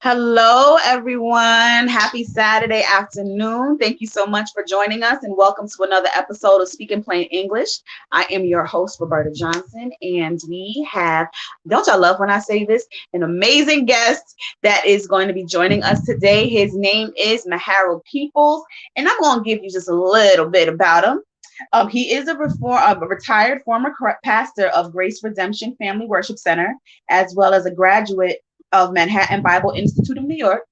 Hello, everyone. Happy Saturday afternoon. Thank you so much for joining us and welcome to another episode of Speaking Plain English. I am your host, Roberta Johnson, and we have, don't y'all love when I say this, an amazing guest that is going to be joining us today. His name is Maharold Peoples, and I'm going to give you just a little bit about him. He is a retired former pastor of Grace Redemption Family Worship Center, as well as a graduate of Manhattan Bible Institute of New York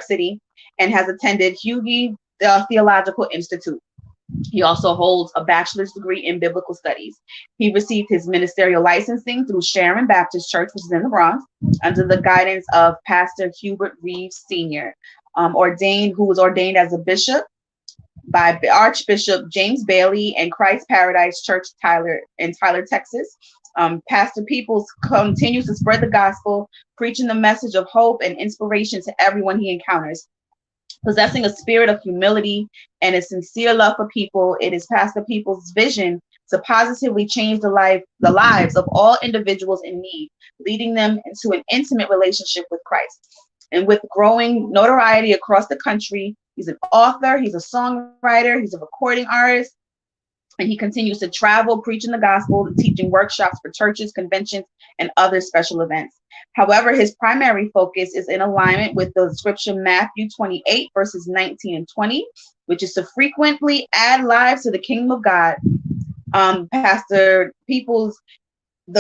City, and has attended Hughie Theological Institute. He also holds a bachelor's degree in biblical studies. He received his ministerial licensing through Sharon Baptist Church, which is in the Bronx, under the guidance of Pastor Hubert Reeves Sr., who was ordained as a bishop by Archbishop James Bailey and Christ Paradise Church in Tyler, Texas. Pastor Peoples continues to spread the gospel, preaching the message of hope and inspiration to everyone he encounters. Possessing a spirit of humility and a sincere love for people, it is Pastor Peoples' vision to positively change the lives of all individuals in need, leading them into an intimate relationship with Christ. And with growing notoriety across the country, he's an author, he's a songwriter, he's a recording artist, and he continues to travel, preaching the gospel, teaching workshops for churches, conventions, and other special events. However, his primary focus is in alignment with the scripture Matthew 28, verses 19 and 20, which is to frequently add lives to the kingdom of God. Pastor Peoples, he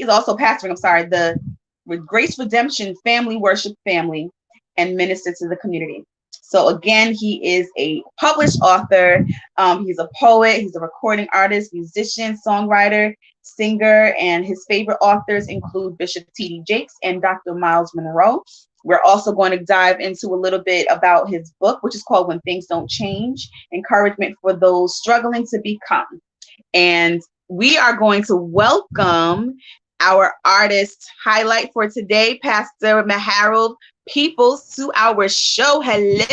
is also pastoring, the Grace Redemption Family Worship Family and minister to the community. So again, he is a published author. He's a poet. He's a recording artist, musician, songwriter, singer, and his favorite authors include Bishop T.D. Jakes and Dr. Miles Monroe. We're also going to dive into a little bit about his book, which is called When Things Don't Change, Encouragement for Those Struggling to Become. And we are going to welcome our artist highlight for today, Pastor Maharold Peoples, to our show. Hello.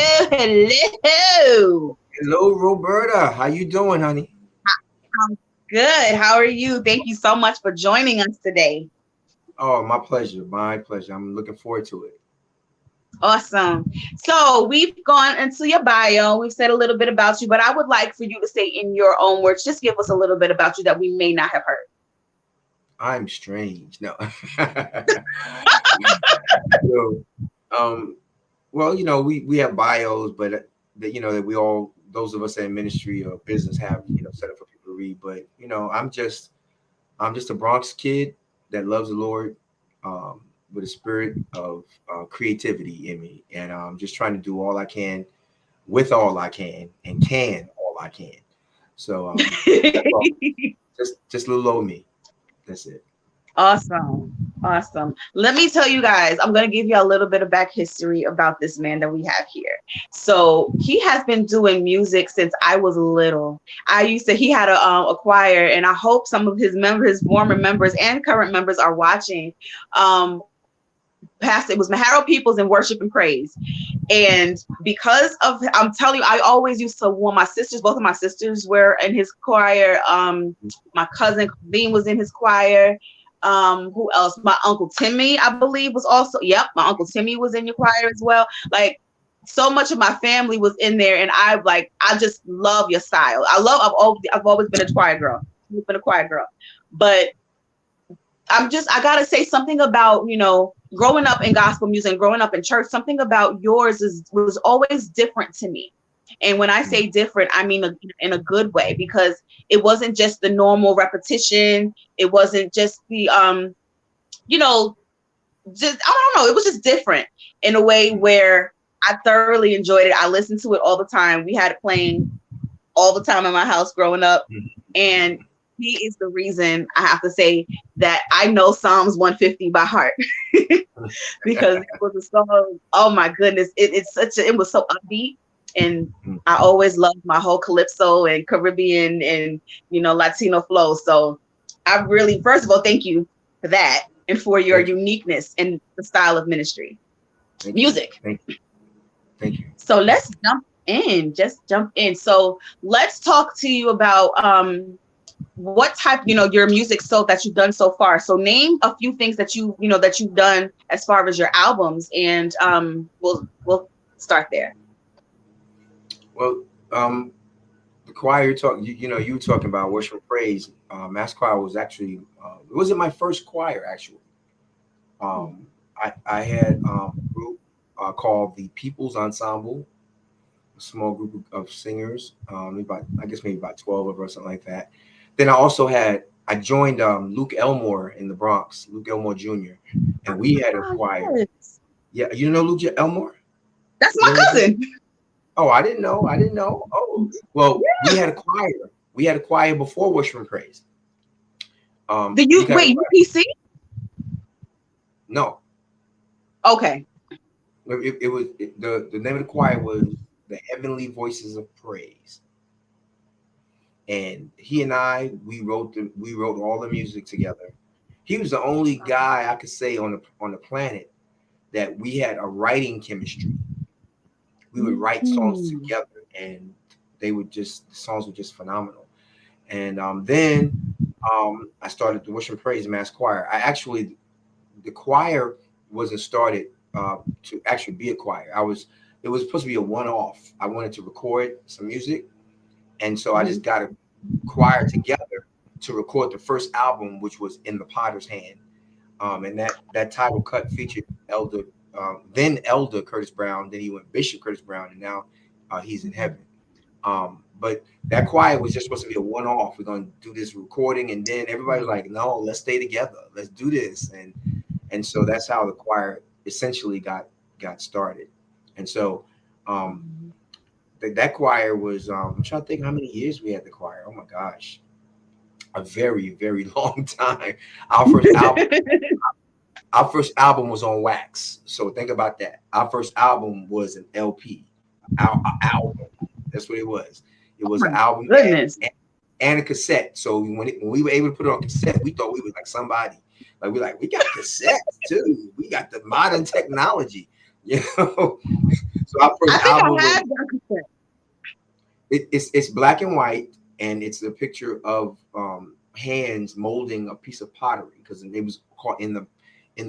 Hello, Roberta. How you doing, honey? I'm good. How are you? Thank you so much for joining us today. Oh, my pleasure. My pleasure. I'm looking forward to it. Awesome. So we've gone into your bio. We've said a little bit about you, but I would like for you to say in your own words, just give us a little bit about you that we may not have heard. I'm strange. No. Well, we have bios, but that we all, those of us in ministry or business have, set up for people to read. But I'm just a Bronx kid that loves the Lord, with a spirit of creativity in me, and I'm just trying to do all I can with all I can and can all I can. So just a little old me. That's it. Awesome. Let me tell you guys, I'm going to give you a little bit of back history about this man that we have here. So he has been doing music since I was little. He had a choir, and I hope some of his former members and current members are watching. It was Maharold Peoples in Worship and Praise. And because of, I'm telling you, I always used to, both of my sisters were in his choir. My cousin Colleen was in his choir. Who else? My Uncle Timmy, I believe, was also, my Uncle Timmy was in your choir as well. Like, so much of my family was in there, and I just love your style. I've always been a choir girl. But I gotta say something about, growing up in gospel music and growing up in church, something about yours was always different to me. And when I say different, I mean in a good way, because it wasn't just the normal repetition. It wasn't just the, I don't know. It was just different in a way where I thoroughly enjoyed it. I listened to it all the time. We had it playing all the time in my house growing up. And he is the reason I have to say that I know Psalms 150 by heart because it was a song. Oh my goodness. It was so upbeat. And I always loved my whole Calypso and Caribbean and, Latino flow. So I really, first of all, thank you for that and for your uniqueness in the style of ministry. Music. Thank you. So let's jump in. So let's talk to you about what type, your music so that you've done so far. So name a few things that that you've done as far as your albums, and we'll start there. Well, the choir you were talking about worship and praise. Mass choir was actually it wasn't my first choir actually. I had a group called the Peoples Ensemble, a small group of singers, maybe about 12 of us, something like that. Then I joined Luke Elmore in the Bronx, Luke Elmore Jr., and we had a choir. Yes. Yeah, you know Luke Elmore? That's my cousin. Oh, I didn't know. Oh, well, Yeah. we had a choir. We had a choir before Worship and Praise. Did you wait UPC? No. Okay. It was the name of the choir was the Heavenly Voices of Praise, and he and we wrote all the music together. He was the only guy I could say on the planet that we had a writing chemistry. We would write songs together, and the songs were just phenomenal. And then I started the Worship and Praise Mass Choir. The choir wasn't started to actually be a choir. It was supposed to be a one-off. I wanted to record some music, and so I just got a choir together to record the first album, which was In the Potter's Hand. And that title cut featured then Elder Curtis Brown. Then he went Bishop Curtis Brown, and now he's in heaven. But that choir was just supposed to be a one-off. We're going to do this recording, and then everybody was like, "No, let's stay together. Let's do this." And so that's how the choir essentially got started. And so that choir was I'm trying to think how many years we had the choir. Oh my gosh, a very, very long time. Our first album was on wax. So think about that. Our first album was an LP. Our album. That's what it was. It was an album and a cassette. So when we were able to put it on cassette, we thought we were like somebody. Like we got cassettes too. We got the modern technology. So our first album it's black and white, and it's a picture of hands molding a piece of pottery, because it was caught in the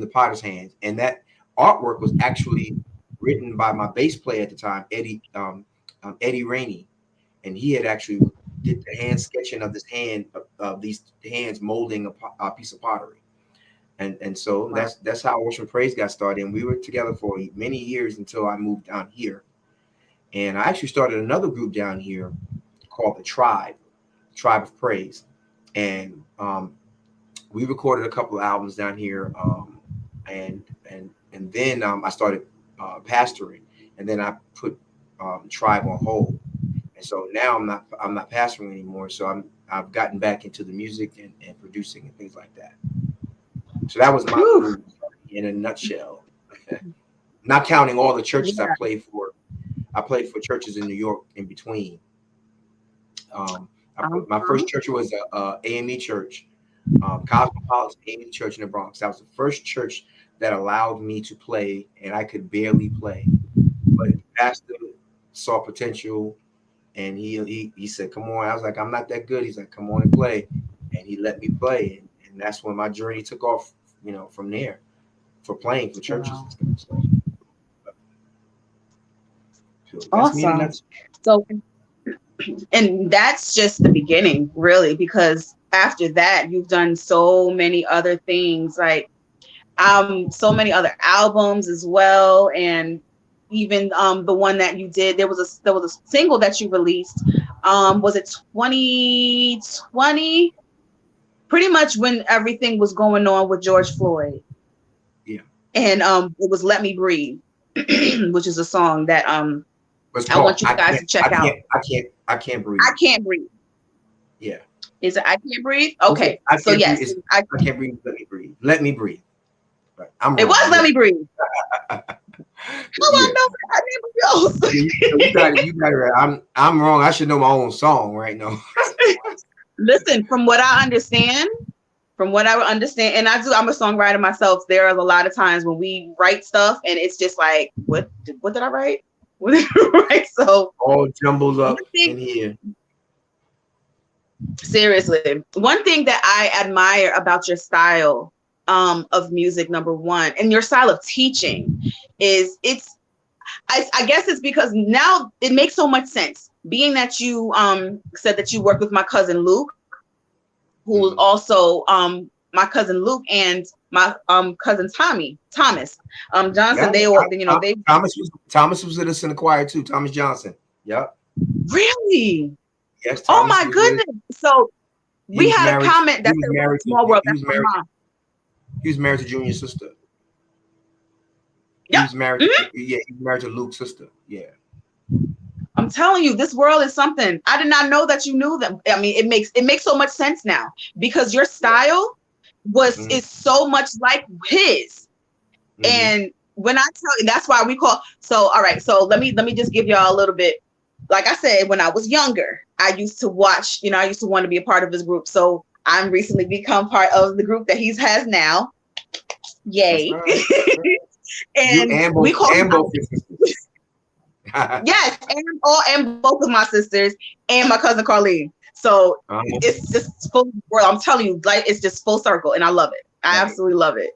potter's hands. And that artwork was actually written by my bass player at the time, Eddie Rainey, and he had actually did the hand sketching of this hand of these hands molding a piece of pottery. And so that's how Worship and Praise got started. And we were together for many years until I moved down here. And I actually started another group down here called the Tribe of Praise. And we recorded a couple of albums down here. And then I started pastoring, and then I put Tribe on hold. And so now I'm not pastoring anymore. So I've gotten back into the music and producing and things like that. So that was my group in a nutshell. Not counting all the churches I played for. I played for churches in New York in between. My first church was a AME church, Cosmopolitan AME Church in the Bronx. That was the first church that allowed me to play, and I could barely play. But the pastor saw potential, and he said, "Come on." I was like, "I'm not that good." He's like, "Come on and play," and he let me play, and that's when my journey took off. From there, for playing for churches and stuff. So awesome. So, and that's just the beginning, really, because after that, you've done so many other things, like so many other albums as well, and even the one that you did. There was a single that you released. Was it 2020? Pretty much when everything was going on with George Floyd. Yeah. And it was Let Me Breathe, which is a song that I want you guys to check out. I can't breathe. I can't breathe. Yeah. Is it I Can't Breathe? Okay. So yes. I can't breathe. Let me breathe. Let me breathe. Right. It was Let Me Breathe. I know. You got it. I'm wrong. I should know my own song right now. Listen, from what I understand, and I'm a songwriter myself, there are a lot of times when we write stuff and it's just like, what did I write? What did I write? So all jumbled up in here. Seriously, one thing that I admire about your style of music, number one, and your style of teaching is I guess it's because now it makes so much sense. Being that you said that you worked with my cousin Luke, who was also my cousin Luke and my cousin Thomas Johnson. Yeah, They all, you know, they Thomas was with us in the choir too. Thomas Johnson. Yep. really. Yes, Oh Thomas my was with us. goodness. So He we was had a married. comment He that was said married. small world. He That's was my married. mom. He was married to Junior's sister. He Yep. was married. Mhm. He was married to Luke's sister. Yeah. I'm telling you, this world is something. I did not know that you knew them. I mean, it makes so much sense now because your style Mm-hmm. is so much like his. Mm-hmm. And when I tell you, that's why we call. So all right, so let me just give y'all a little bit. Like I said, when I was younger, I used to watch. You know, I used to want to be a part of his group. So I'm recently become part of the group that he has now. That's Yay! right. You And and we both call him. and both your sisters. Yes, and both of my sisters and my cousin Carlene. So it's just full world. I'm telling you, like it's just full circle, and I love it. I absolutely love it.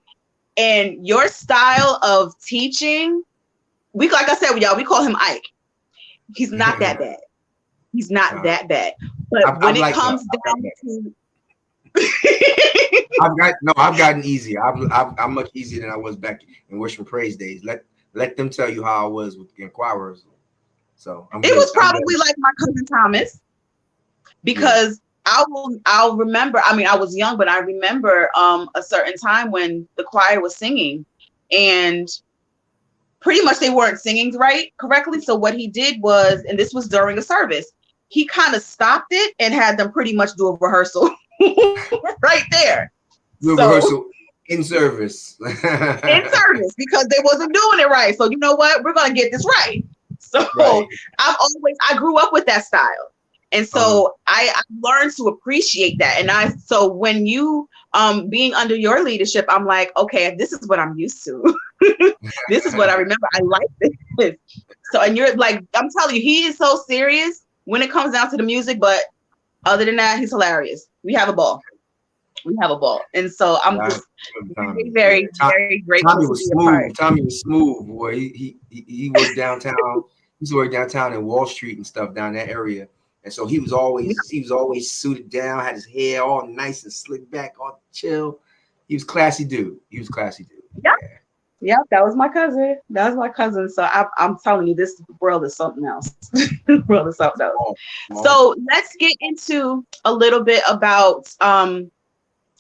And your style of teaching, like I said, y'all, we call him Ike. He's not that bad. He's not that bad. But when it comes down to, I've gotten easier. I'm much easier than I was back in Worship and Praise days. Let them tell you how I was with the choir. So it was probably like my cousin Thomas, because I'll remember. I mean, I was young, but I remember a certain time when the choir was singing, and pretty much they weren't singing correctly. So what he did was, and this was during a service, he kind of stopped it and had them pretty much do a rehearsal right there. Rehearsal in service. In service, because they wasn't doing it right. So you know what? We're gonna get this right. So I grew up with that style. And so I learned to appreciate that. And so when you being under your leadership, I'm like, okay, this is what I'm used to. This is what I remember. I like this. So, and you're like, I'm telling you, he is so serious when it comes down to the music, but other than that, he's hilarious. We have a ball. And so I'm just very grateful. Tommy was smooth. Tommy was smooth, boy. He worked downtown. He used to work downtown in Wall Street and stuff down that area. And so he was always suited down, had his hair all nice and slicked back, all chill. He was classy dude. Yeah, that was my cousin. So I'm telling you, this world is something else. So let's get into a little bit about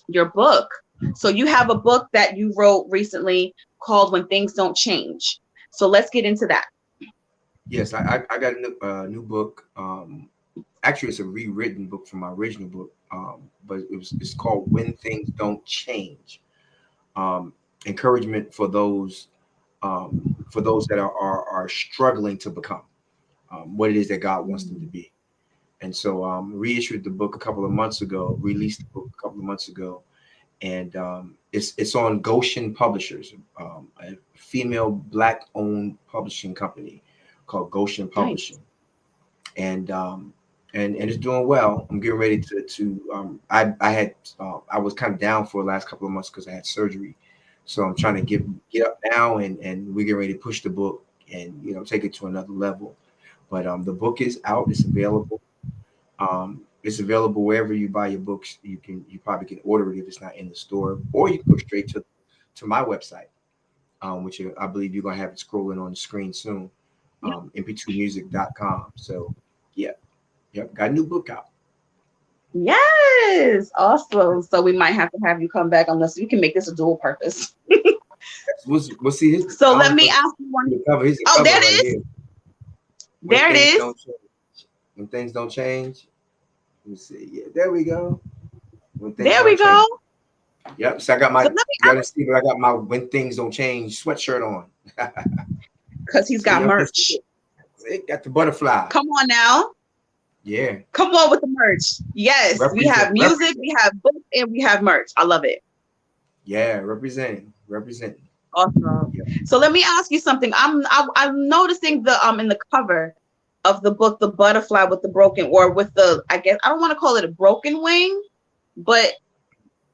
your book. So you have a book that you wrote recently called When Things Don't Change. So let's get into that. Yes, I got a new book. Actually, it's a rewritten book from my original book, but it's called When Things Don't Change. Encouragement for those that are struggling to become what it is that God wants them to be. And so reissued the book a couple of months ago, released the book a couple of months ago, and it's on Goshen Publishers, a female Black-owned publishing company called Goshen Publishing. Nice. And it's doing well. I'm getting ready to I was kind of down for the last couple of months because I had surgery. So I'm trying to get up now, and we're getting ready to push the book and take it to another level. But the book is out. It's available. It's available wherever you buy your books. You probably can order it if it's not in the store, or you can go straight to my website, which I believe you're gonna have it scrolling on the screen soon. mp2music.com. So got a new book out. Yes, awesome. So we might have to have you come back unless we can make this a dual purpose. We'll see his. So let me ask you one. Oh, there it is. There it is. When things don't change. Let me see. Yeah, there we go. There we go. Yep. So I got my. You gotta see, but I got my When Things Don't Change sweatshirt on. Because he's got merch. It got the butterfly. Come on now. Yeah. Come on with the merch. Yes, we have music, we have books, and we have merch. I love it. Yeah, representing. Awesome. Yeah. So let me ask you something. I'm noticing in the cover of the book, The Butterfly with the Broken, or with the, I guess, I don't want to call it a broken wing, but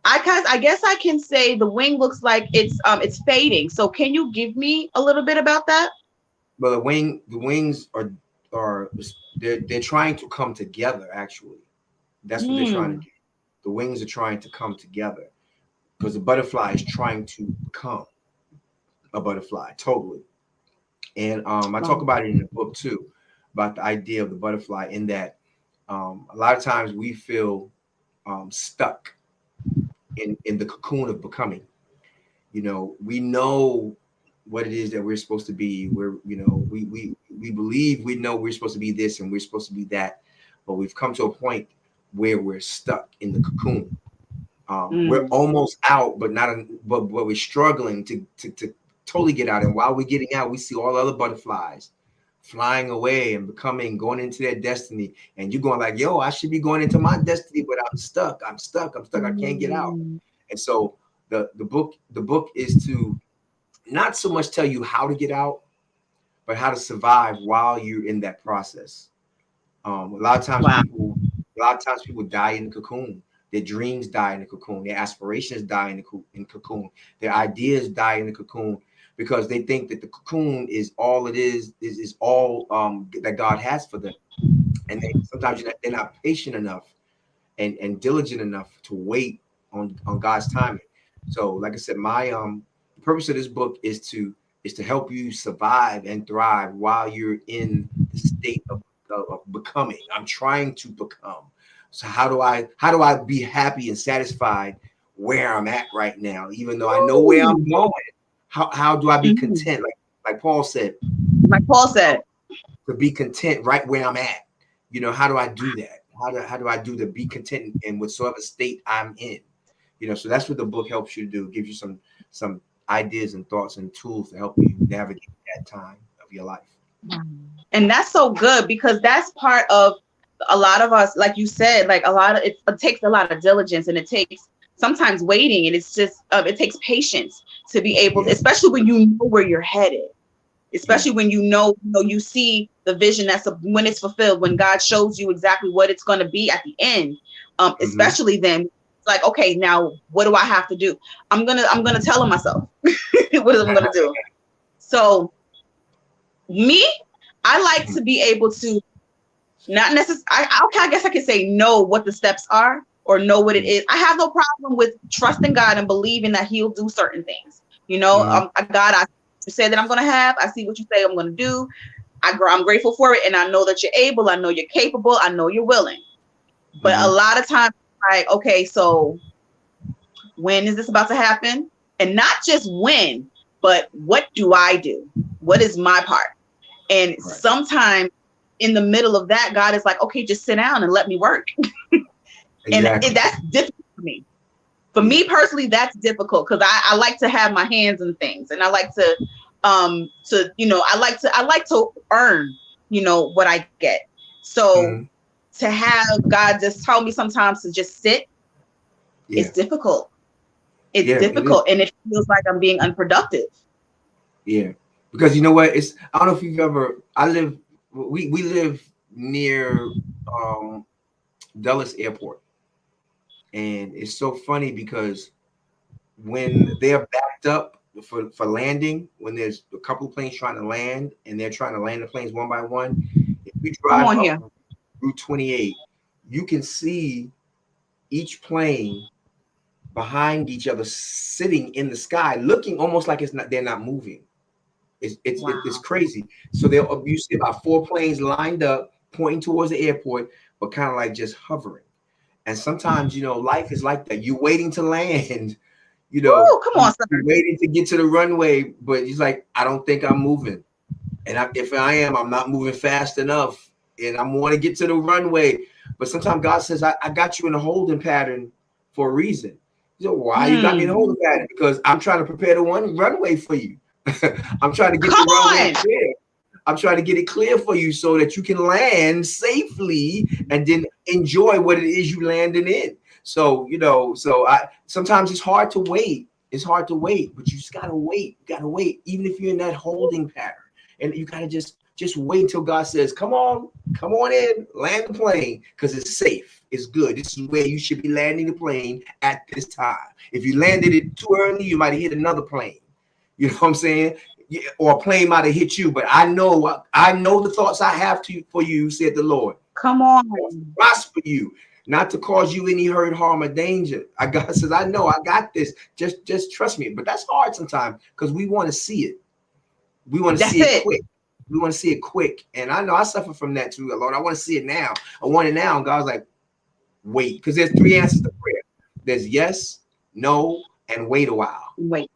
I guess I can say the wing looks like it's fading. So can you give me a little bit about that? But the wings are they're trying to come together. Actually, that's what they're trying to Mm. do. The wings are trying to come together because the butterfly is trying to become a butterfly totally. And I talk Wow. about it in the book too, about the idea of the butterfly. In that, a lot of times we feel stuck in the cocoon of becoming. You know, we know what it is that we're supposed to be. We're, you know, we believe we know we're supposed to be this and we're supposed to be that, but we've come to a point where we're stuck in the cocoon. We're Mm. almost out, but not, but we're struggling to totally get out. And while we're getting out, we see all other butterflies flying away and becoming, going into their destiny. And you're going like, yo, I should be going into my destiny, but I'm stuck. I'm stuck. I'm stuck. I can't get out. Mm. And so the book is to not so much tell you how to get out, but how to survive while you're in that process. Wow. A lot of times people die in the cocoon. Their dreams die in the cocoon. Their aspirations die in cocoon. Their ideas die in the cocoon because they think that the cocoon is all it is all that God has for them. And sometimes they're not patient enough and diligent enough to wait on God's timing. So, like I said, my the purpose of this book is to help you survive and thrive while you're in the state of becoming. I'm trying to become. So how do I be happy and satisfied where I'm at right now, even though I know where I'm Ooh. going? How do I be Mhm. content? Like Paul said, Like Paul said. to be content right where I'm at. You know, how do I do that? How do I do to be content in whatsoever state I'm in? You know, so that's what the book helps you to do. Gives you some ideas and thoughts and tools to help you navigate that time of your life. And that's so good because that's part of a lot of us, like you said, like a lot of it takes a lot of diligence and it takes sometimes waiting, and it's just it takes patience to be able to, Yeah, especially when you know where you're headed, yeah. especially when you see the vision when it's fulfilled, when God shows you exactly what it's going to be at the end. Mm-hmm. Especially then, it's like, okay, now what do I have to do? I'm gonna tell him myself what I'm gonna do. So me, I like to be able to not necessarily, okay, I guess I could say know what the steps are or know what it is. I have no problem with trusting God and believing that He'll do certain things. Mm-hmm. God, I you say that I'm going to have. I see what you say I'm going to do. I'm grateful for it, and I know that you're able. I know you're capable. I know you're willing. But a Mm-hmm. lot of times, like, okay, so when is this about to happen? And not just when, but what do I do? What is my part? And Right. sometimes in the middle of that, God is like, okay, just sit down and let me work. And Exactly. that's difficult for me. For Yeah. me personally, that's difficult because I like to have my hands in things, and I like to I like to earn, what I get. So Mm-hmm. to have God just tell me sometimes to just sit, it's Yeah. difficult. It's Yeah. It is. difficult, and it feels like I'm being unproductive. Yeah. Because you know what? I don't know if you've ever. We live near um, Dulles Airport, and it's so funny because when they're backed up for landing, when there's a couple of planes trying to land and they're trying to land the planes one by one, if you Come drive on up here. Route 28, you can see each plane behind each other sitting in the sky, looking almost like they're not moving. It's Wow. crazy. So you see about four planes lined up, pointing towards the airport, but kind of like just hovering. And sometimes, life is like that. You're waiting to land, Woo, come on, you're sir. waiting to get to the runway, but it's like, I don't think I'm moving. And if I am, I'm not moving fast enough. And I want to get to the runway. But sometimes God says, I got you in a holding pattern for a reason. You know, why you got me in a Hmm. holding pattern? Because I'm trying to prepare the runway for you. I'm trying to get the Come runway on. clear. I'm trying to get it clear for you so that you can land safely and then enjoy what it is you landing in. So, I sometimes it's hard to wait. It's hard to wait, but you just gotta wait. You gotta wait, even if you're in that holding pattern. And you gotta just Just wait until God says, come on in, land the plane, because it's safe. It's good. This is where you should be landing the plane at this time. If you landed it too early, you might have hit another plane. You know what I'm saying? Or a plane might have hit you. But I know the thoughts I have for you, said the Lord. Come on. Prosper you, not to cause you any hurt, harm, or danger. God says, I know, I got this. Just trust me. But that's hard sometimes because we want to see it. We want to see it quick. We want to see it quick. And I know I suffer from that too, Lord. I want to see it now. I want it now. And God's like, wait. Because there's 3 answers to prayer. There's yes, no, and wait a while. Wait.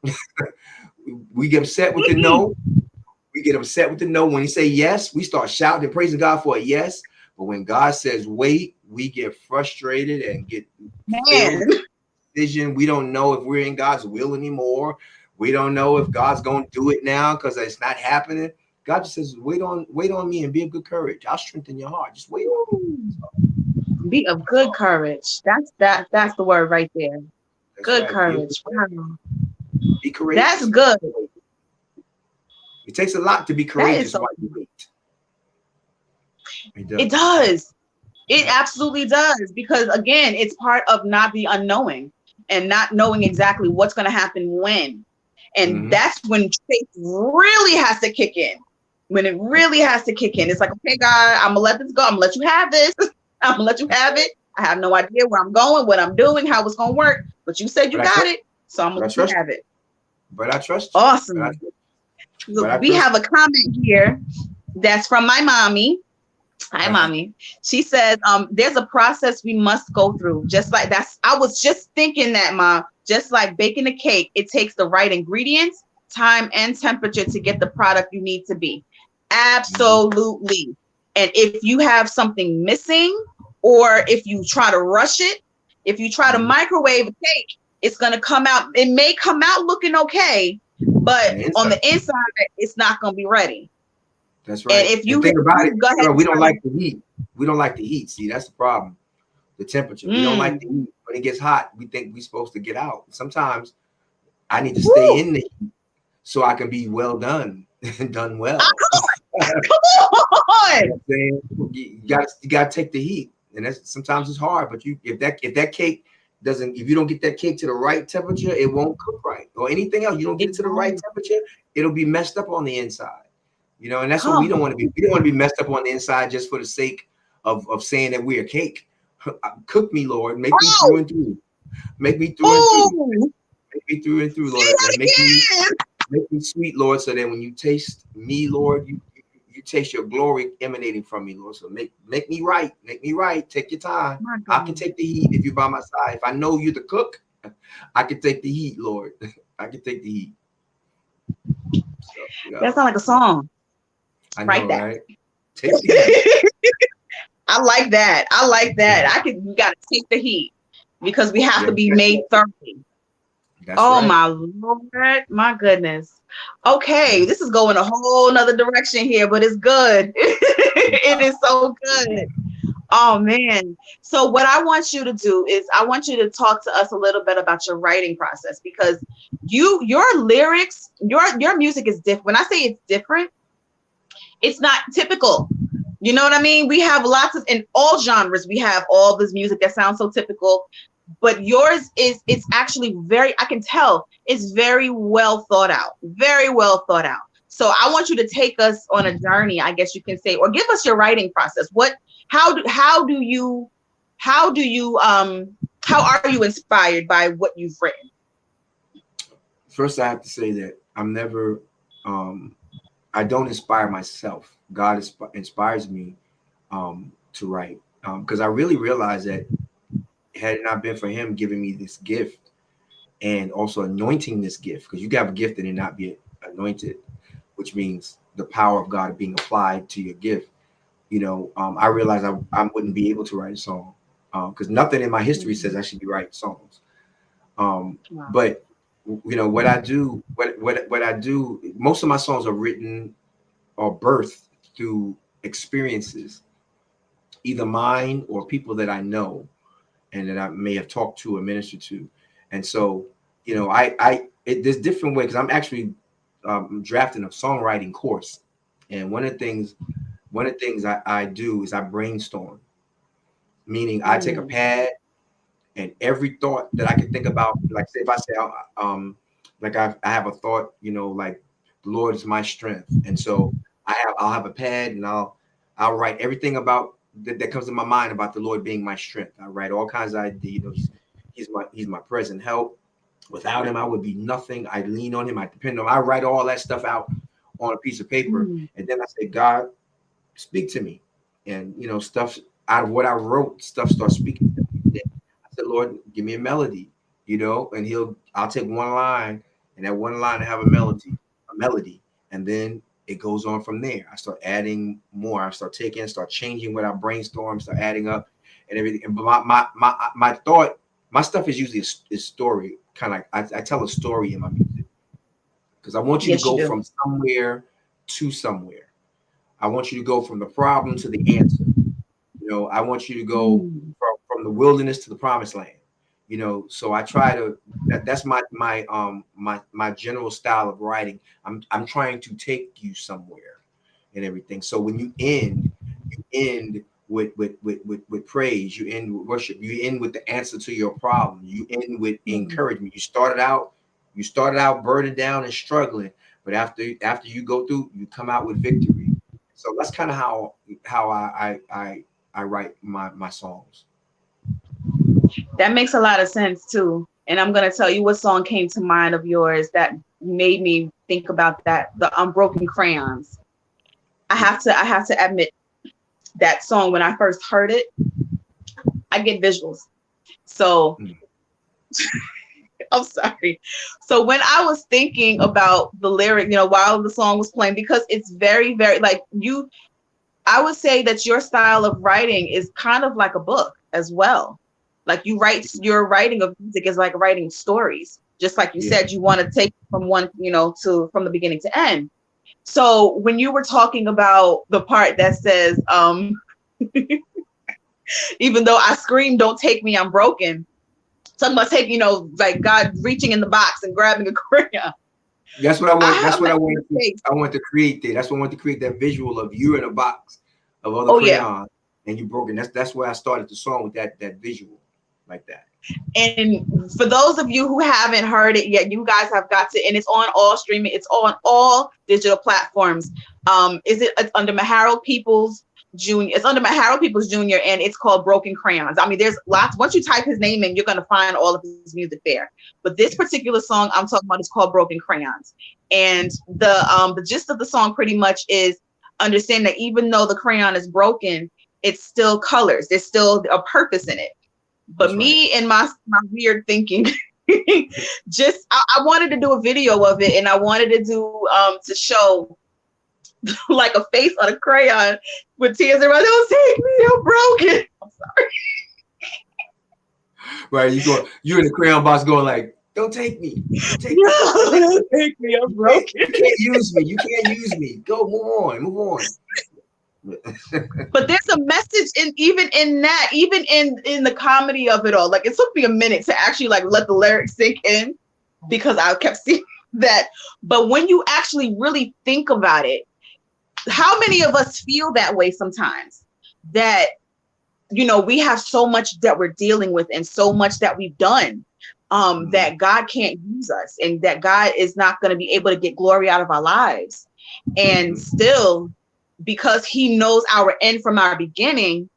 We get upset with the no. We get upset with the no. When he say yes, we start shouting and praising God for a yes. But when God says wait, we get frustrated and get decision. We don't know if we're in God's will anymore. We don't know if God's going to do it now because it's not happening. God just says, wait on me and be of good courage. I'll strengthen your heart. Just wait on me. Be of good courage. That's the word right there. That's good right. courage. Be courageous. That's good. It takes a lot to be courageous while you wait. It does. It absolutely does. Because again, it's part of not the unknowing and not knowing exactly what's going to happen when. And that's when faith really has to kick in. When it really has to kick in. It's like, okay, God, I'm gonna let this go. I'm gonna let you have this. I'm gonna let you have it. I have no idea where I'm going, what I'm doing, how it's gonna work. But you said you got it. So I'm gonna let you have it. But I trust you. Awesome. We have a comment here that's from my mommy. Hi, mommy. She says, there's a process we must go through. Just like that's, I was just thinking that, Mom, just like baking a cake, it takes the right ingredients, time, and temperature to get the product you need to be. Absolutely. And if you have something missing, or if you try to rush it, if you try to microwave a cake, it's going to come out. It may come out looking okay, but on the inside, it's not going to be ready. That's right. And if you think about it, go ahead, we don't like the heat. We don't like the heat. See, that's the problem. The temperature. We don't like the heat. When it gets hot, we think we're supposed to get out. Sometimes I need to stay in the heat so I can be well done and done well. Come on. You got to take the heat, and that's sometimes it's hard. But if that cake doesn't, if you don't get that cake to the right temperature, it won't cook right. Or anything else, you don't get it to the right temperature, it'll be messed up on the inside. You know, and that's what we don't want to be. We don't want to be messed up on the inside just for the sake of saying that we're a cake. Cook me, Lord. Make me through and through. Make me through and through. Make me through and through, Lord. Make me sweet, Lord, so that when you taste me, Lord, you taste your glory emanating from me, Lord. So make me right. Make me right. Take your time. I can take the heat if you're by my side. If I know you're the cook, I can take the heat, Lord. I can take the heat. So, that sounds like a song. I know, right? Take the heat. I like that. You gotta take the heat because we have to be made thoroughly. My Lord, my goodness. Okay, this is going a whole nother direction here, but it's good. It is so good. Oh man. So what I want you to do is I want you to talk to us a little bit about your writing process, because your lyrics, your music is different. When I say it's different, it's not typical. You know what I mean? We have lots of, in all genres, we have all this music that sounds so typical, but yours it's actually I can tell it's very well thought out, very well thought out. So I want you to take us on a journey, I guess you can say, or give us your writing process. How are you inspired by what you've written? First, I have to say that I'm never, I don't inspire myself. God inspires me to write, because I really realized that had it not been for him giving me this gift and also anointing this gift, because you can have a gift and it not be anointed, which means the power of God being applied to your gift. You know, I realized I wouldn't be able to write a song because nothing in my history says I should be writing songs. But you know what I do, what I do, most of my songs are written or birthed through experiences, either mine or people that I know and that I may have talked to or ministered to. And so, you know, there's different ways, because I'm actually drafting a songwriting course And one of the things I do is I brainstorm, meaning I take a pad and every thought that I can think about, like say if I say like I have a thought, like the Lord is my strength. And so I'll have a pad and I'll write everything about that comes to my mind about the Lord being my strength. I write all kinds of ideas, he's my present help. Without him, I would be nothing. I lean on him, I depend on him. I write all that stuff out on a piece of paper, and then I say, God, speak to me. And stuff out of what I wrote, stuff starts speaking to me. I said, Lord, give me a melody, and I'll take one line, and that one line have a melody, and then it goes on from there. I start adding more. I start changing what I brainstorm, start adding up and everything. And but my thought, my stuff is usually a story, kind of like I tell a story in my music, because I want you to go from somewhere to somewhere. I want you to go from the problem to the answer. I want you to go from the wilderness to the promised land. So I try to. That's my general style of writing. I'm trying to take you somewhere and everything. So when you end with praise. You end with worship. You end with the answer to your problem. You end with encouragement. You started out burdened down and struggling, but after you go through, you come out with victory. So that's kind of how I write my songs. That makes a lot of sense too. And I'm gonna tell you what song came to mind of yours that made me think about that. The Unbroken Crayons. I have to admit, that song, when I first heard it, I get visuals. So I'm sorry. So when I was thinking about the lyric, while the song was playing, because it's very, very like I would say that your style of writing is kind of like a book as well. Like your writing of music is like writing stories. Just like you said, you want to take from from the beginning to end. So when you were talking about the part that says, even though I scream, don't take me, I'm broken. Talking about taking, like God reaching in the box and grabbing a crayon. That's what I want. That's what I want. I want to create that. That's what I want to create, that visual of you in a box of other crayons and you broken. That's where I started the song, with that visual like that. And for those of you who haven't heard it yet, you guys have got to, and it's on all streaming, it's on all digital platforms. It's under Maharold Peoples Jr. It's under Maharold Peoples Jr. and it's called Broken Crayons. I mean, there's lots. Once you type his name in, you're going to find all of his music there. But this particular song I'm talking about is called Broken Crayons. And the gist of the song pretty much is understand that even though the crayon is broken, it's still colors. There's still a purpose in it. But me and my weird thinking, I wanted to do a video of it, and I wanted to do to show like a face on a crayon with tears in my eyes. Don't take me, I'm broken. I'm sorry. Right, you in the crayon box going like, don't take me. Don't take me, I'm broken. You can't use me. You can't use me. Go, move on. But there's a message even in the comedy of it all. Like, it took me a minute to actually like let the lyrics sink in, because I kept seeing that. But when you actually really think about it, how many of us feel that way sometimes, that we have so much that we're dealing with and so much that we've done, that God can't use us, and that God is not going to be able to get glory out of our lives. And still, because he knows our end from our beginning,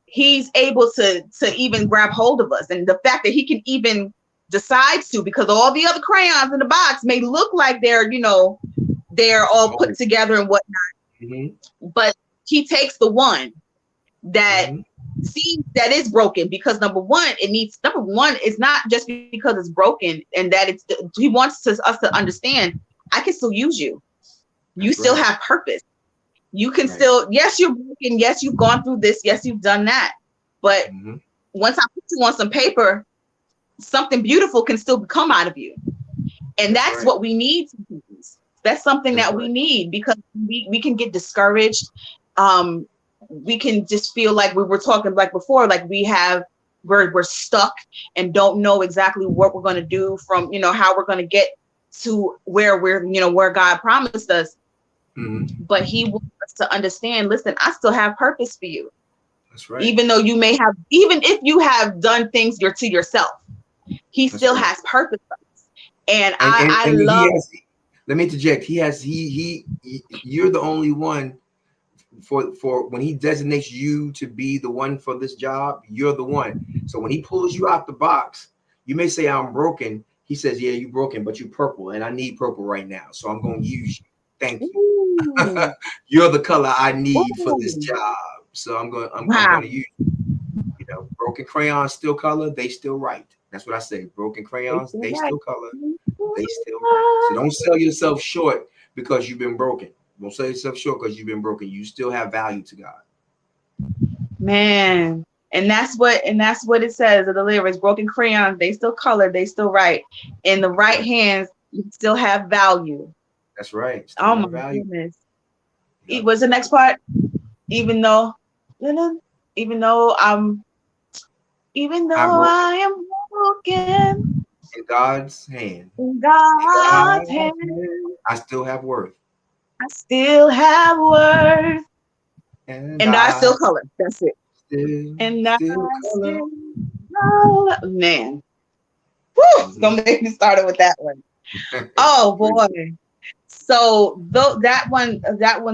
he's able to even grab hold of us. And the fact that he can even decide to, because all the other crayons in the box may look like they're all put together and whatnot, but he takes the one that seems that is broken, because number one, it's not just because it's broken, and that he wants us to understand, I can still use you. You still have purpose. You can still, yes, you're broken. Yes, you've gone through this. Yes, you've done that. But once I put you on some paper, something beautiful can still come out of you. And that's what we need. That's something that we need, because we can get discouraged. We can just feel like we were talking like before, like we're stuck and don't know exactly what we're going to do from, how we're going to get to where where God promised us. But he wants us to understand, listen, I still have purpose for you. That's right. Even though you may have, even if you have done things to yourself, he That's still right. has purpose for us. And And I he love. has. Let me interject. You're the only one for when he designates you to be the one for this job. You're the one. So when he pulls you out the box, you may say I'm broken. He says, yeah, you broken, but you purple, and I need purple right now. So I'm going to use you. Thank you. Ooh, You're the color I need for this ooh, job. So I'm wow. going to use you. You know, broken crayons still color, they still write. That's what I say. Broken They crayons, still they right. still color, they still write. So don't sell yourself short because you've been broken. Don't sell yourself short because you've been broken. You still have value to God. Man. And that's what it says in the lyrics. Broken crayons, they still color, they still write. In the That's right right. hands, you still have value. That's right. Still Oh my have value. goodness. Yep. What's the next part? Even though, even though even I'm though broken I am broken in God's hand. in In God's God's hand, hand, I still have worth. I still have worth. And And I I still color. That's it. And I still color. still color. Man. Woo! It's Mhm. gonna make me start with that one. Oh boy. So though that one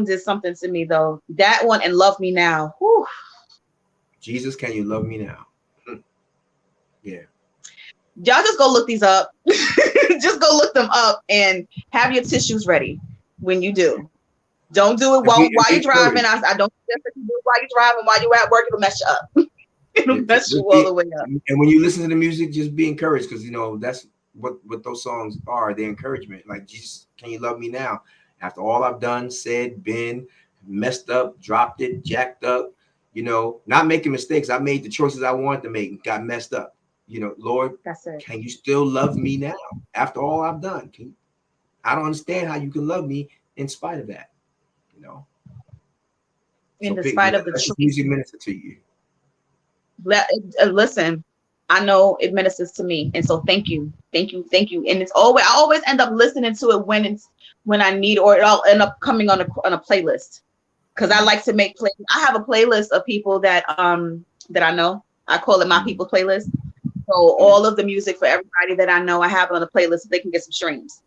did something to me though. That one and Love Me Now. Whew. Jesus, can you love me now? Yeah. Y'all just go look these up. Just go look them up and have your tissues ready when you do. Don't do it while Be you're driving. encouraged. I don't suggest that you do it while you're driving. While you're at work, it'll mess you up. It'll mess you Just all be, the way up. and when you listen to the music, just be encouraged because that's what those songs are. They're encouragement. Like Jesus, can you love me now? After all I've done, said, been messed up, dropped it, jacked up, not making mistakes. I made the choices I wanted to make and got messed up. Lord, That's it. can you still love me now? After all I've done, I don't understand how you can love me in spite of that. So In spite of the let this choice. music minister to you. Listen, I know it ministers to me, and so thank you. And it's always I always end up listening to it when I need, or it'll end up coming on a playlist because I like to make play. I have a playlist of people that I know. I call it my people playlist. So all of the music for everybody that I know, I have on a playlist so they can get some streams.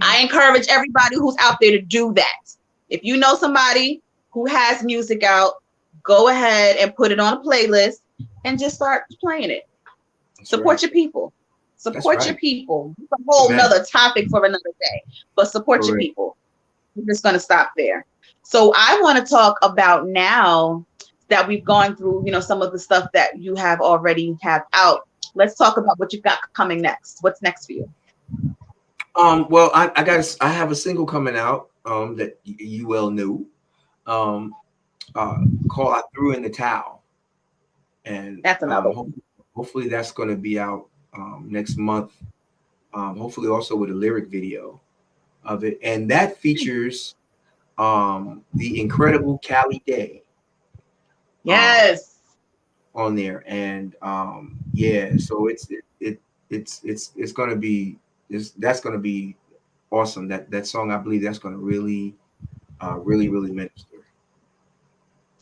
I encourage everybody who's out there to do that. If you know somebody who has music out, go ahead and put it on a playlist and just start playing it. That's Support right. your people. That's Support your right. people. It's a whole Amen. nother topic for another day. But support your Correct. people. We're just going to stop there. So I want to talk about now that we've gone through, some of the stuff that you have already have out. Let's talk about what you've got coming next. What's next for you? Well, I have a single coming out that you well knew, um called "I Threw in the Towel," and That's another one. hopefully that's going to be out next month. Hopefully also with a lyric video of it, and that features the incredible Callie Day Yes. on there, and yeah, so it's going to be that's going to be awesome. That song, I believe that's going to really really minister.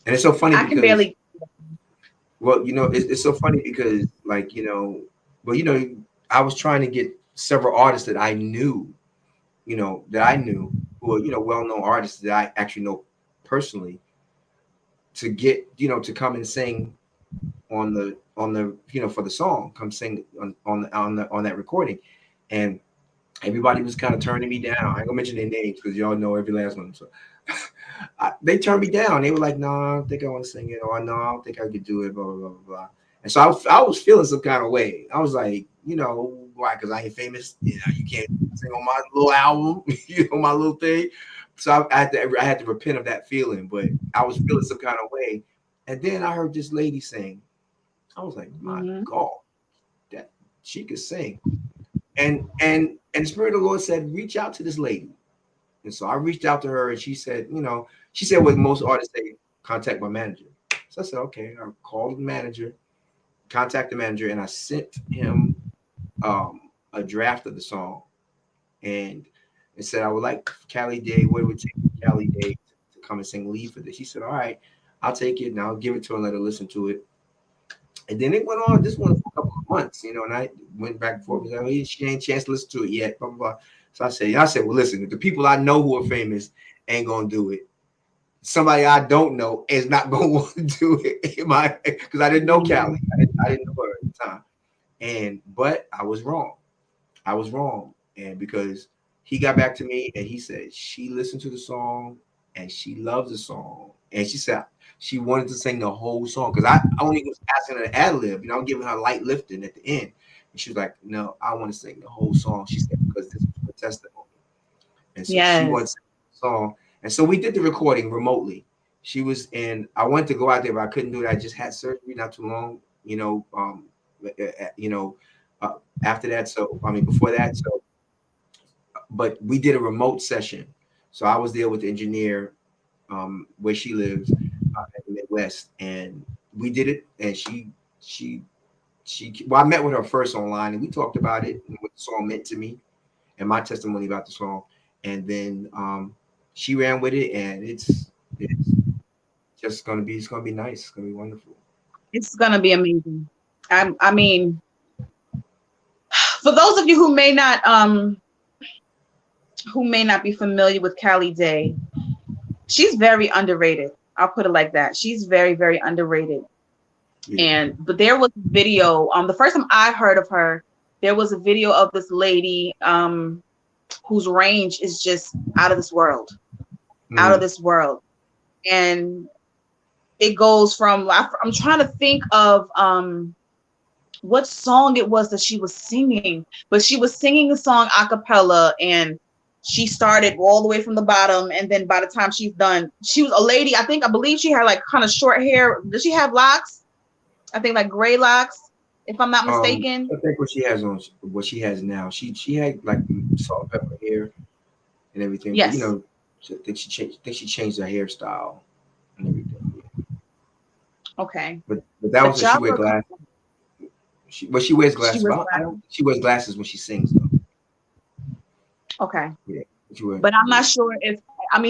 And it's so funny I can because, barely. well, it's so funny because, like, well, I was trying to get several artists that I knew, who are, well-known artists that I actually know personally, to get, to come and sing on the for the song, come sing on that recording. And everybody was kind of turning me down. I ain't gonna mention their names because y'all know every last one. So they turned me down. They were like, "No, I don't think I want to sing it," or "No, I don't think I could do it." Blah blah blah blah. And so I was feeling some kind of way. I was like, why? Because I ain't famous. You can't sing on my little album, my little thing. So I had to repent of that feeling. But I was feeling some kind of way. And then I heard this lady sing. I was like, my God, that she could sing. And the Spirit of the Lord said, reach out to this lady. And so I reached out to her, and she said, what most artists say, contact my manager. So I said, okay. I called the manager, contact the manager, and I sent him a draft of the song. And and said, I would like Callie Day, what it would take for Callie Day to come and sing lead for this. She said, all right, I'll take it and I'll give it to her and let her listen to it. And then it went on, this one for a couple of months, you know, and I went back and forth and said, oh, she ain't chance to listen to it yet, blah, blah, blah. So I said, well, listen, if the people I know who are famous ain't going to do it, somebody I don't know is not going to want to do it. Because I didn't know Callie. I didn't know her at the time. But I was wrong. And because he got back to me and he said she listened to the song and she loves the song. And she said she wanted to sing the whole song because I only was asking her to ad lib, you know, I'm giving her light lifting at the end. And she was like, no, I want to sing the whole song. She said, because this is her testimony. And so she wanted to sing the song. And so we did the recording remotely. She was in, I wanted to go out there, but I couldn't do it. I just had surgery not too long, after that. So, before that. So, but we did a remote session. So I was there with the engineer where she lives in the Midwest, and we did it. And I met with her first online, and we talked about it and what the song meant to me and my testimony about the song. And then she ran with it, and it's just gonna be nice. It's gonna be wonderful. It's gonna be amazing. I mean, for those of you who may not be familiar with Callie Day, she's very underrated. I'll put it like that. She's very, very underrated. Yeah. But there was a video. The first time I heard of her, there was a video of this lady whose range is just out of this world. Out of this world. And it goes from, I'm trying to think of what song it was that she was singing, but she was singing the song a cappella, and she started all the way from the bottom, and then by the time she's done, she was a lady. I believe she had like kind of short hair. Does she have locks? I think like gray locks, if I'm not mistaken. I think what she has now, she had like salt and pepper hair and everything. Yes. But, you know, I think she changed her hairstyle and everything. Okay. But that was when she wear glasses. She wears glasses. She wears glasses when she sings though. Okay. Yeah. But I'm not sure if,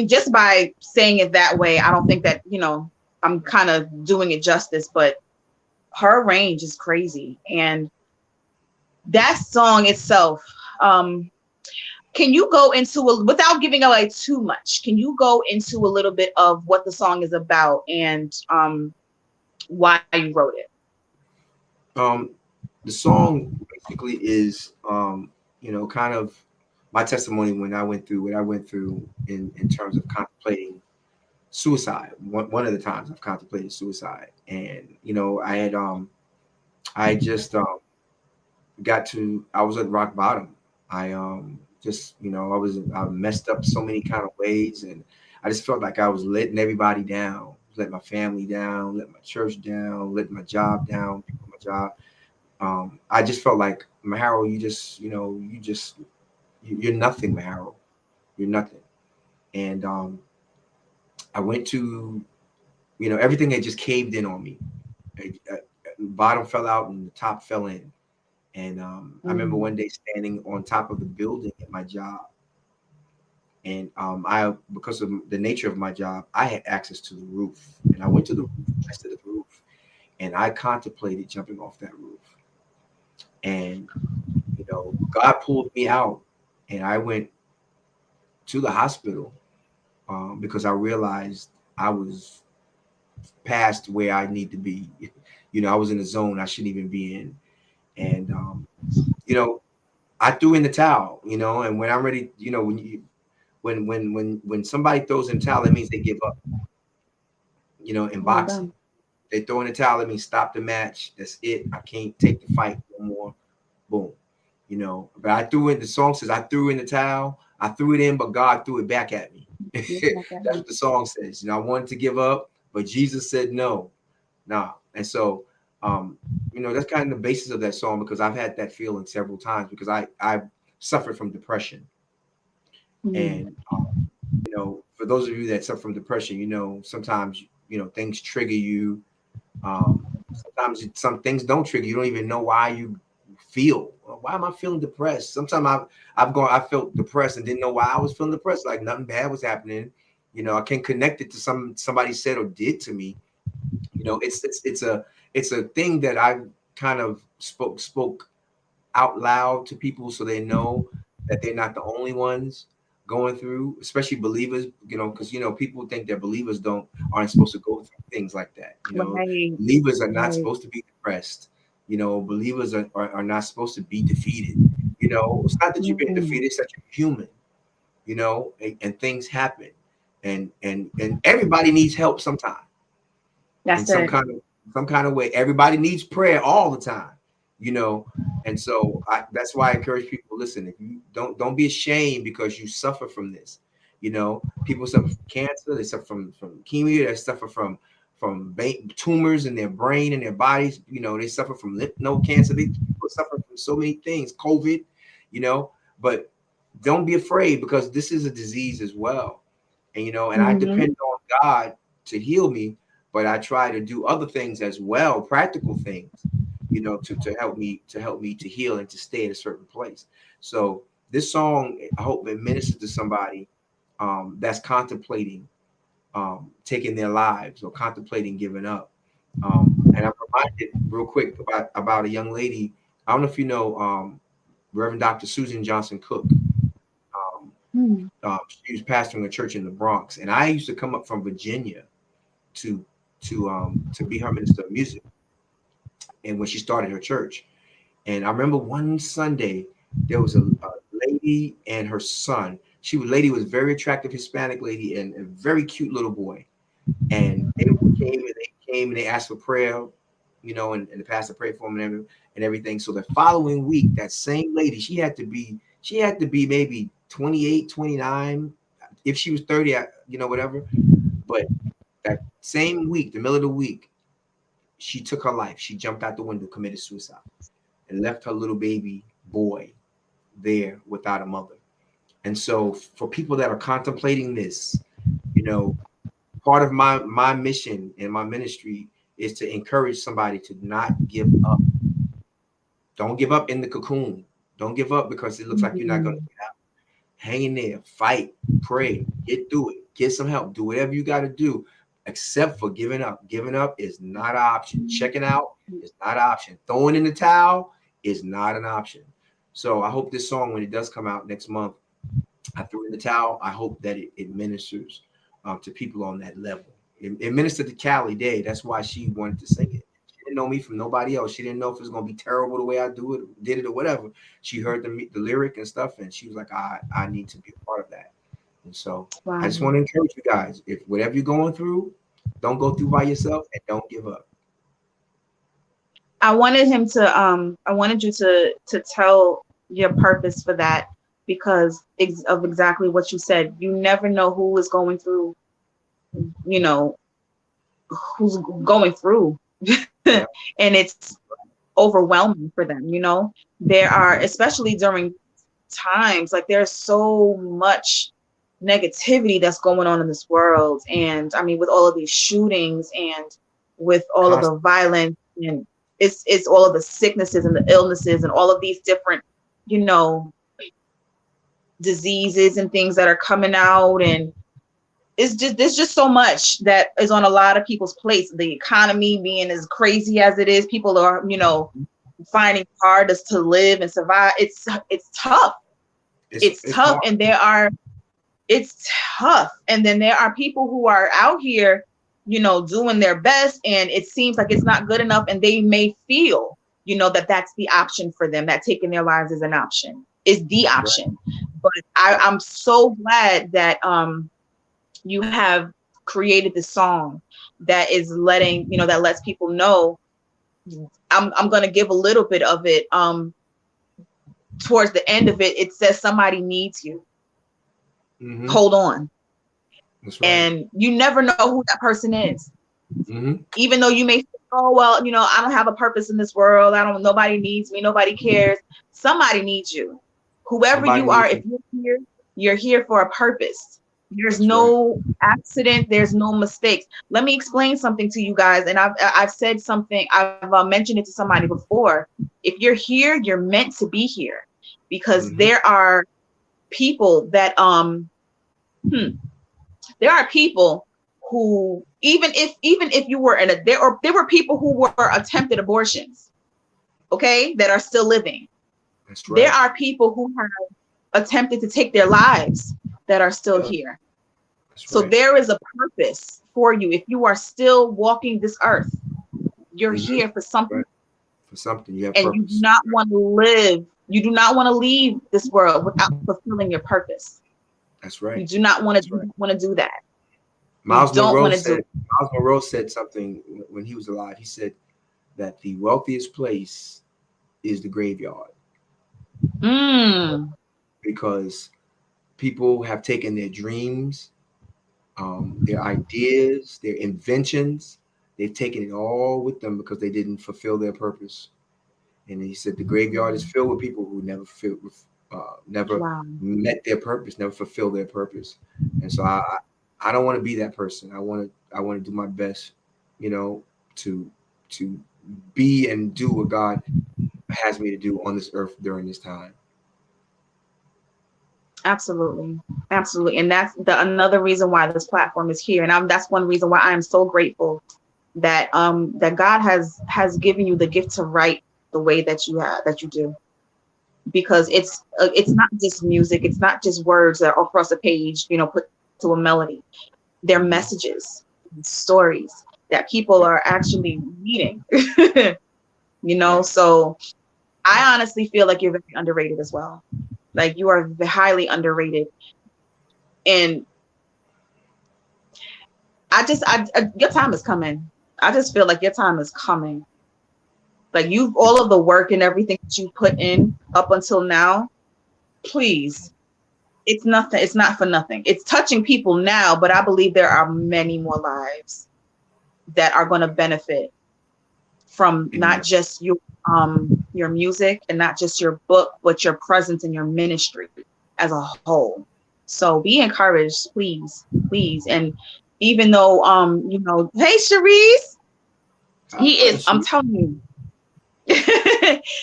just by saying it that way, I don't think that, I'm kind of doing it justice, but her range is crazy. And that song itself, can you go into, without giving away too much, can you go into a little bit of what the song is about and why you wrote it? The song basically is, kind of my testimony when I went through what I went through in terms of contemplating suicide. One of the times I've contemplated suicide, and I had I was at rock bottom. I messed up so many kind of ways, and I just felt like I was letting everybody down, let my family down, let my church down, let my job down, my job. I just felt like, Maharold, you're nothing, Maharold. You're nothing. And I went to, everything had just caved in on me. The bottom fell out and the top fell in. And I remember one day standing on top of the building at my job. And because of the nature of my job, I had access to the roof. And I went to the roof, and I contemplated jumping off that roof. And, God pulled me out, and I went to the hospital because I realized I was past where I need to be. I was in a zone I shouldn't even be in. And, I threw in the towel, and when I'm ready, when somebody throws in the towel, that means they give up. In boxing, they throw in the towel, that means stop the match. That's it. I can't take the fight no more. Boom. But I threw in, the song says, I threw in the towel. I threw it in, but God threw it back at me. That's what the song says. I wanted to give up, but Jesus said no. Nah. And so, that's kind of the basis of that song, because I've had that feeling several times, because I've suffered from depression. And, for those of you that suffer from depression, sometimes, things trigger you. Sometimes some things don't trigger. You don't even know why you feel, why am I feeling depressed? Sometimes I felt depressed and didn't know why I was feeling depressed. Like nothing bad was happening. You know, I can't connect it to somebody said or did to me. You know, it's a thing that I kind of spoke out loud to people so they know that they're not the only ones going through, especially believers, you know, because you know people think that believers aren't supposed to go through things like that. You know, Right. believers are not Right. supposed to be depressed. You know, believers are not supposed to be defeated. You know, it's not that you've been Mm, defeated, it's that you're human, you know, and things happen. And everybody needs help sometime in that's it. some kind of way. Everybody needs prayer all the time, you know. And so that's why I encourage people, listen, if you don't be ashamed because you suffer from this. You know, people suffer from cancer, they suffer from leukemia, they suffer from tumors in their brain and their bodies, you know, they suffer from lymph node cancer, people suffer from so many things, COVID, you know, but don't be afraid because this is a disease as well. And you know, and I Hmm. depend on God to heal me, but I try to do other things as well, practical things, you know, to help me to heal and to stay in a certain place. So this song, I hope it ministers to somebody that's contemplating taking their lives or contemplating giving up. And I'm reminded real quick about a young lady. I don't know if you know Reverend Dr. Susan Johnson Cook. Um, Mm. she was pastoring a church in the Bronx, and I used to come up from Virginia to to be her minister of music. And when she started her church, and I remember one Sunday there was a lady and her son. Lady was very attractive Hispanic lady and a very cute little boy. And they came and they asked for prayer, you know, and the pastor prayed for them and everything. So the following week, that same lady, she had to be maybe 28, 29. If she was 30, you know, whatever. But that same week, the middle of the week, she took her life. She jumped out the window, committed suicide, and left her little baby boy there without a mother. And so for people that are contemplating this, you know, part of my mission and my ministry is to encourage somebody to not give up. Don't give up in the cocoon. Don't give up because it looks like you're not going to Mm. get out. Hang in there, fight, pray, get through it, get some help, do whatever you got to do, except for giving up. Giving up is not an option. Checking out is not an option. Throwing in the towel is not an option. So I hope this song, when it does come out next month, I threw in the towel. I hope that it ministers to people on that level. It ministered to Callie Day. That's why she wanted to sing it. She didn't know me from nobody else. She didn't know if it was going to be terrible the way I did it or whatever. She heard the lyric and stuff, and she was like, I need to be a part of that. And so I Wow. just want to encourage you guys, if whatever you're going through, don't go through by yourself and don't give up. I wanted you to tell your purpose for that because of exactly what you said. You never know who is going through, you know, who's going through Yeah. and it's overwhelming for them, you know. There are, especially during times like there's so much negativity that's going on in this world, and I mean with all of these shootings and with all of the Constant. violence, and it's all of the sicknesses and the illnesses and all of these different, you know, diseases and things that are coming out, and there's just so much that is on a lot of people's plates. The economy being as crazy as it is, people are, you know, finding it hard to live and survive. It's tough. It's It's tough, hard. and it's tough. And then there are people who are out here, you know, doing their best, and it seems like it's not good enough, and they may feel, you know, that that's the option for them, that taking their lives is an option, is the That's right. option. But I'm so glad that you have created this song that is letting, you know, that lets people know I'm going to give a little bit of it. Towards the end of it, it says somebody needs you. Mm-hmm. Hold on. That's right. And you never know who that person is. Mm-hmm. Even though you may think, oh, well, you know, I don't have a purpose in this world. Nobody needs me. Nobody cares. Somebody needs you. Whoever Somebody you are, needs if you. you're here for a purpose. There's That's right. no accident. There's no mistakes. Let me explain something to you guys. And I've said something. I've mentioned it to somebody before. If you're here, you're meant to be here, because Mm-hmm. there are people that there are people who, even if you were there were people who were attempted abortions, okay, that are still living. That's There right. are people who have attempted to take their lives that are still Yeah, here. that's So right. there is a purpose for you. If you are still walking this earth, you're Mm-hmm. here for something, Right. For something, you have and you do purpose. not want to live. You do not want to leave this world without fulfilling your purpose. That's You right. do not want That's to right. do that. You Miles don't Monroe want to do said. it. Miles Monroe said something when he was alive. He said that the wealthiest place is the graveyard, Mm, because people have taken their dreams, their ideas, their inventions. They've taken it all with them because they didn't fulfill their purpose. And he said the graveyard is filled with people who never wow. met their purpose, never fulfilled their purpose. And so I don't want to be that person. I want to do my best, you know, to to be and do what God has me to do on this earth during this time. Absolutely. Absolutely. And that's another reason why this platform is here. And that's one reason why I am so grateful that that God has given you the gift to write the way that you do, because it's not just music, it's not just words that are across a page, put to a melody. They're messages, stories that people Yeah. are actually reading. Right. So Right. I honestly feel like you're very underrated as well. Like, you are highly underrated. And your time is coming. I just feel like your time is coming. Like, all of the work and everything that you put in up until now, please, it's nothing. It's not for nothing. It's touching people now, but I believe there are many more lives that are going to benefit from Amen. not just your music and not just your book, but your presence and your ministry as a whole. So be encouraged, please, please. And even though hey, Sharice, God he is, bless I'm you. telling you.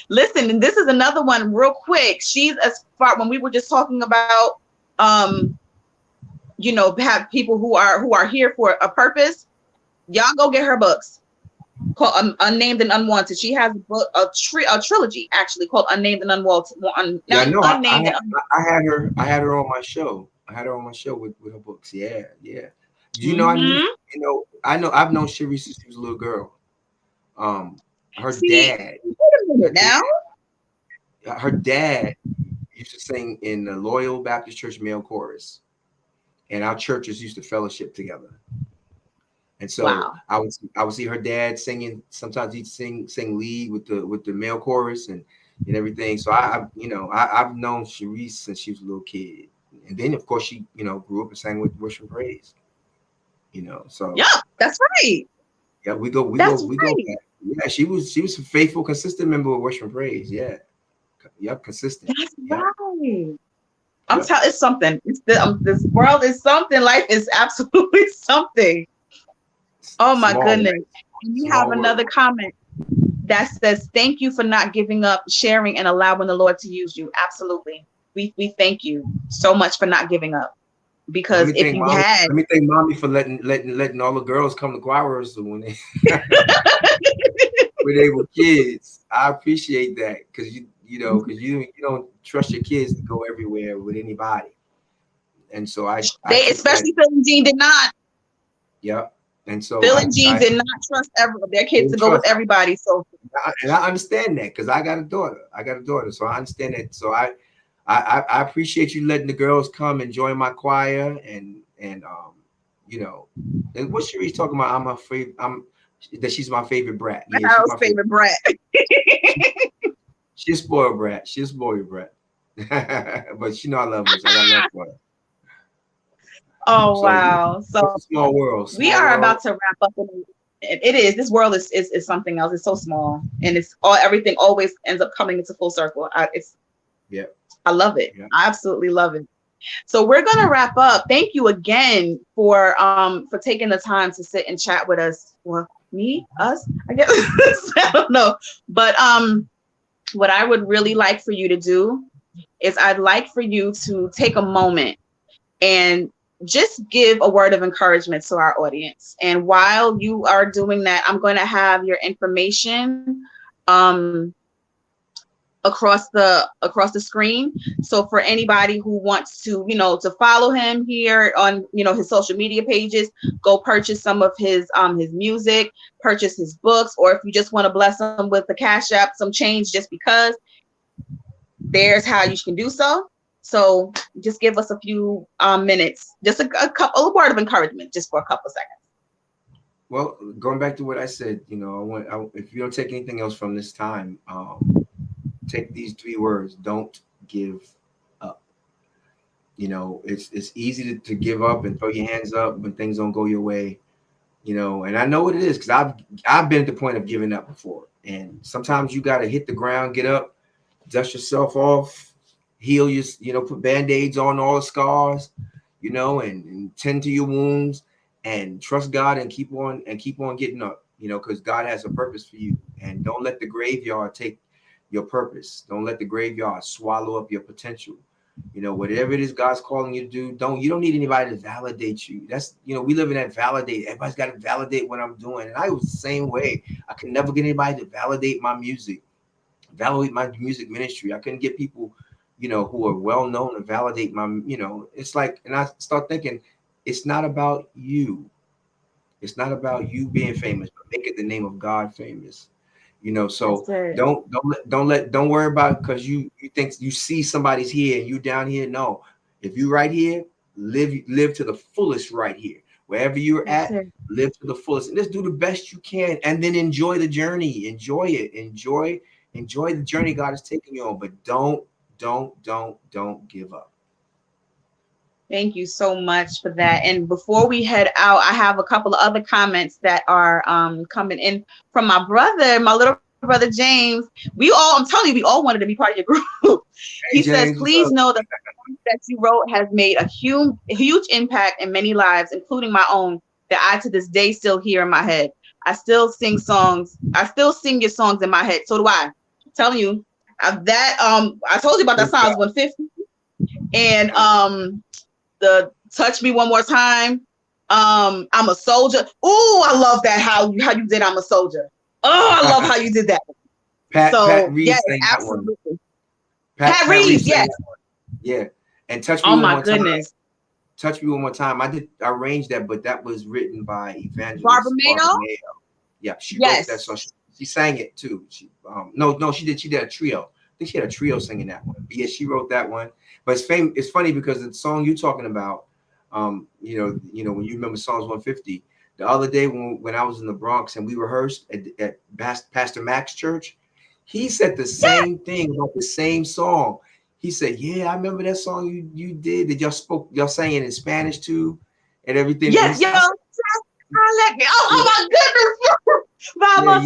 Listen, and this is another one real quick. She's, as far, when we were just talking about have people who are here for a purpose. Y'all go get her books called Unnamed and Unwanted. She has a book, a trilogy actually, called Unnamed and Unwanted. Yeah, no, Unnamed and I had her on my show. I had her on my show with her books. Yeah, yeah. You know, Mm-hmm. I've known Sherry since she was a little girl. Her See, dad, wait a minute now. her dad used to sing in the Loyal Baptist Church male chorus, and our churches used to fellowship together. And so Wow. I would see her dad singing. Sometimes he'd sing lead with the male chorus and everything. So I've known Sharice since she was a little kid, and then of course she grew up and sang with Worship and Praise. So Yeah, that's right. yeah, That's we go right. back. Yeah, she was a faithful, consistent member of Worship and Praise. Yeah, yep, consistent. That's Yep, right. I'm yep. telling, it's something. This world is something. Life is absolutely something. Oh my Small, goodness. right? And you have Small another world. comment that says, "Thank you for not giving up, sharing, and allowing the Lord to use you." Absolutely. We thank you so much for not giving up. Well, Because if you had, Let me thank mommy for letting all the girls come to choir rehearsal when they when they were kids. I appreciate that because because you don't trust your kids to go everywhere with anybody, and so I they, took that. especially Phil and Jean, did not. Yeah, and so Phil and Jean did not trust their kids to didn't go with trust, everybody. So and I understand that because I got a daughter. So I understand that. So I appreciate you letting the girls come and join my choir and and what Cherie's talking about. I'm afraid that she's my favorite brat. Yeah, she's Harold's my favorite. favorite brat. She's a spoiled brat. She's a spoiled brat. But I love her. So I got love for her. Oh So wow. it's So a small world. we Small are world. about to wrap up. It is. This world is something else. It's so small, and everything always ends up coming into full circle. Yeah. I love it. Yeah. I absolutely love it. So we're gonna wrap up. Thank you again for taking the time to sit and chat with us. Well, us, I guess. I don't know, but what I would really like for you to do is I'd like for you to take a moment and just give a word of encouragement to our audience. And while you are doing that, I'm going to have your information across the screen. So for anybody who wants to, to follow him here on, his social media pages, go purchase some of his music, purchase his books, or if you just want to bless him with the Cash App, some change just because, there's how you can do so. So just give us a few minutes, just a word of encouragement, just for a couple of seconds. Well, going back to what I said, if you don't take anything else from this time, take these 3 words: don't give up. It's easy to give up and throw your hands up when things don't go your way. And I know what it is, because I've been at the point of giving up before. And sometimes you got to hit the ground, get up, dust yourself off, heal your, put Band-Aids on all the scars, and tend to your wounds, and trust God, and keep on getting up, because God has a purpose for you. And don't let the graveyard take your purpose. Don't let the graveyard swallow up your potential. Whatever it is God's calling you to do, you don't need anybody to validate you. That's, we live in that validate. Everybody's got to validate what I'm doing. And I was the same way. I could never get anybody to validate my music, validate my music ministry. I couldn't get people, who are well known to validate my, it's like, and I start thinking, it's not about you. It's not about you being famous, but make it the name of God famous. So don't worry about it, because you think you see somebody's here and you down here. No, if you right here, live to the fullest right here. Wherever you're at, live to the fullest, and just do the best you can, and then enjoy the journey. Enjoy it. Enjoy the journey God is taking you on. But don't give up. Thank you so much for that. And before we head out, I have a couple of other comments that are coming in from my little brother James. I'm telling you, we all wanted to be part of your group. He says, please know that the song that you wrote has made a huge impact in many lives, including my own, that I to this day still hear in my head. I still sing your songs in my head. So do I. I'm telling you that I told you about that Psalms 150 and the Touch Me One More Time. I'm a Soldier. Oh, I love that how you did I'm a Soldier. Oh, I love how you did that. Pat Reed, yes, absolutely. Pat Reed, yes. Yeah. And Touch Me One More Time. Touch Me One More Time. I arranged that, but that was written by Evangelist Barbara Mayo. Yeah, she wrote that song. She sang it too. She did a trio. I think she had a trio singing that one. But yeah, she wrote that one. But it's funny because the song you're talking about, when you remember Psalms 150, the other day when I was in the Bronx and we rehearsed at Pastor Mac's church, he said the same thing about the same song. He said, "Yeah, I remember that song you did. That y'all sang it in Spanish too, and everything." Yes, yo, oh my goodness, Vamos,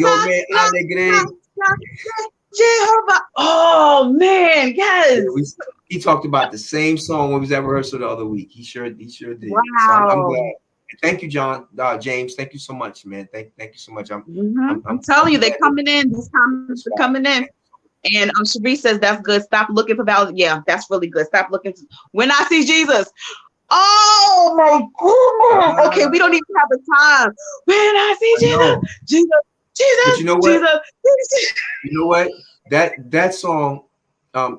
Jehovah. Oh man, yes. He talked about the same song when we was at rehearsal the other week. He sure did. Wow. So I'm glad. Thank you, James. Thank you so much, man. Thank you so much. I'm telling you, they're coming in. These comments are coming in. And Cherie says that's good. Stop looking for validation. Yeah, that's really good. Stop looking. When I see Jesus. Oh my goodness. Okay, we don't even have the time. When I see Jesus. But you know what? You know what? That song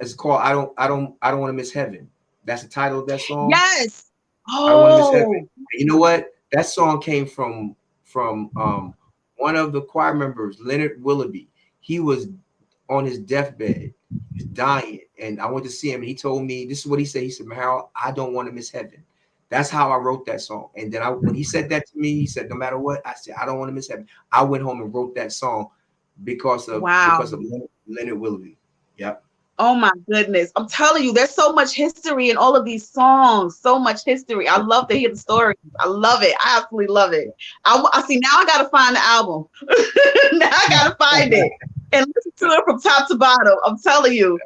is called I don't want to miss heaven. That's the title of that song. Yes. I don't want to miss heaven. And you know what? That song came from one of the choir members, Leonard Willoughby. He was on his deathbed. He was dying. And I went to see him, and he told me, this is what he said. He said, "Maharold, I don't want to miss heaven." That's how I wrote that song. And then when he said that to me, he said, "No matter what," I said, "I don't want to miss heaven." I went home and wrote that song because of Leonard Willoughby. Yep. Oh my goodness. I'm telling you, there's so much history in all of these songs. So much history. I love to hear the stories. I love it. I absolutely love it. I see, now I gotta find the album. Now I gotta find it and listen to it from top to bottom. I'm telling you.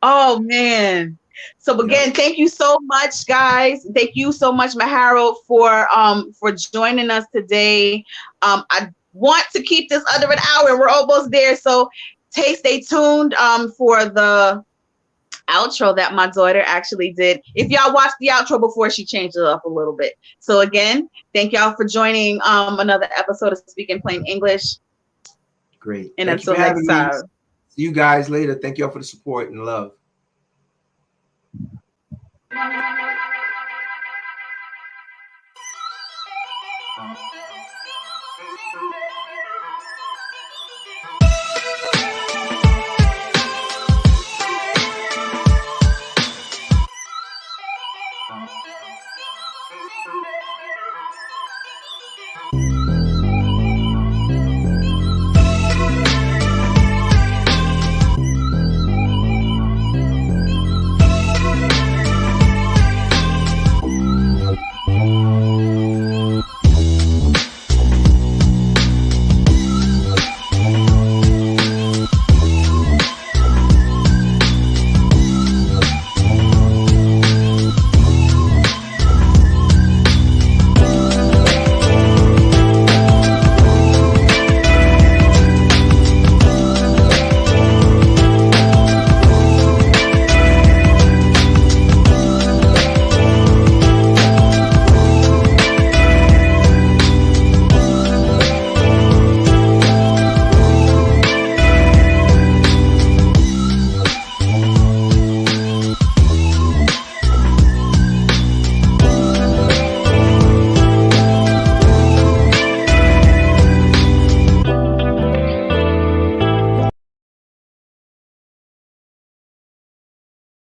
Oh man. So again, thank you so much, guys. Thank you so much, Maharold, for joining us today. I want to keep this under an hour, and we're almost there. So stay tuned for the outro that my daughter actually did. If y'all watched the outro before, she changed it up a little bit. So again, thank y'all for joining another episode of Speaking Plain English. Great. And Thank you until for having next me. time. See you guys later. Thank y'all for the support and love.